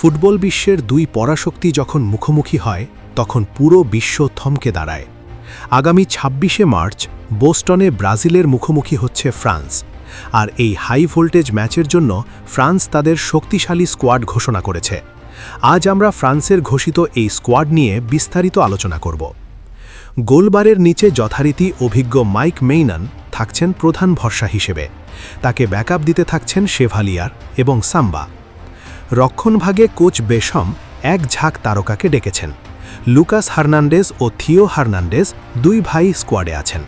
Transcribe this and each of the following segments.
Football বিশ্বের দুই পরাশক্তি যখন মুখোমুখি হয় তখন পুরো বিশ্ব থমকে দাঁড়ায়। আগামী ২৬শে মার্চ বোস্টনে ব্রাজিলের মুখোমুখি হচ্ছে ফ্রান্স, আর এই হাই ভোল্টেজ ম্যাচের জন্য ফ্রান্স তাদের শক্তিশালী স্কোয়াড ঘোষণা করেছে। আজ আমরা ফ্রান্সের ঘোষিত এই স্কোয়াড নিয়ে বিস্তারিত আলোচনা করব। গোলবারের নিচে যথারীতি অভিজ্ঞ মাইক মেইনান থাকছেন প্রধান ভরসা হিসেবে, তাকে ব্যাকআপ দিতে থাকছেন শেভালিয়ার এবং সাম্বা। রক্ষণভাগে কোচ বেশম এক ঝাঁক তারকাকে ডেকেছেন। লুকাস হার্নান্ডেজ ও থিও হার্নান্ডেজ দুই ভাই স্কোয়াডে আছেন।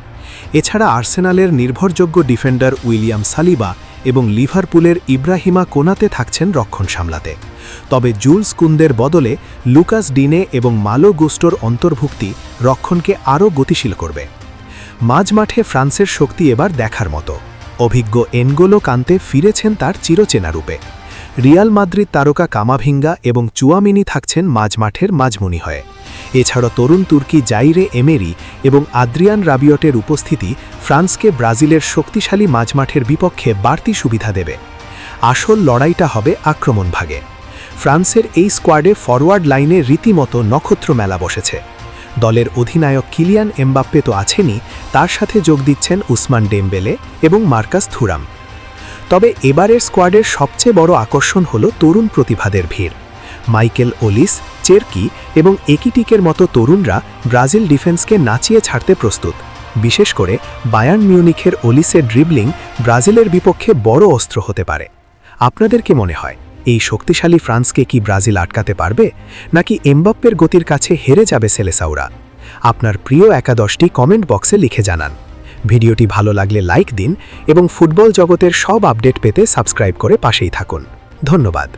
এছাড়া আর্সেনালের নির্ভরযোগ্য ডিফেন্ডার উইলিয়াম সালিবা এবং লিভারপুলের ইব্রাহিমা কোনাতে থাকছেন রক্ষণ সামলাতে। তবে জুলস কুন্দের বদলে লুকাস ডিনে এবং মালো গুস্টোর অন্তর্ভুক্তি রক্ষণকে আরও গতিশীল করবে। মাঝমাঠে ফ্রান্সের শক্তি এবার দেখার মতো। অভিজ্ঞ এনগোলো কান্তে ফিরেছেন তার চিরচেনা রূপে। রিয়াল মাদ্রিদ তারকা কামাভিঙ্গা এবং চুয়ামিনি থাকছেন মাঝমাঠের মাঝমুনি হয়ে। এছাড়া তরুণ তুর্কি জাইরে এমেরি এবং আদ্রিয়ান রাবিয়টের উপস্থিতি ফ্রান্সকে ব্রাজিলের শক্তিশালী মাঝমাঠের বিপক্ষে বাড়তি সুবিধা দেবে। আসল লড়াইটা হবে আক্রমণভাগে। ফ্রান্সের এই স্কোয়াডে ফরওয়ার্ড লাইনে রীতিমতো নক্ষত্র মেলা বসেছে। দলের অধিনায়ক কিলিয়ান এমবাপ্পে তো আছেনই, তার সাথে যোগ দিচ্ছেন উসমান ডেমবেলে এবং মার্কাস থুরাম। তবে এবারের স্কোয়াডের সবচেয়ে বড় আকর্ষণ হল তরুণ প্রতিভাদের ভিড়। মাইকেল ওলিস, চেরকি এবং একিটিকের মতো তরুণরা ব্রাজিল ডিফেন্সকে নাচিয়ে ছাড়তে প্রস্তুত। বিশেষ করে বায়ার্ন মিউনিখের ওলিসের ড্রিবলিং ব্রাজিলের বিপক্ষে বড় অস্ত্র হতে পারে। আপনাদের কি মনে হয়, এই শক্তিশালী ফ্রান্সকে কি ব্রাজিল আটকাতে পারবে, নাকি এমবাপ্পের গতির কাছে হেরে যাবে সেলেসাওরা? আপনার প্রিয় একাদশটি কমেন্ট বক্সে লিখে জানান। ভিডিওটি ভালো লাগলে লাইক দিন এবং ফুটবল জগতের সব আপডেট পেতে সাবস্ক্রাইব করে পাশেই থাকুন। ধন্যবাদ।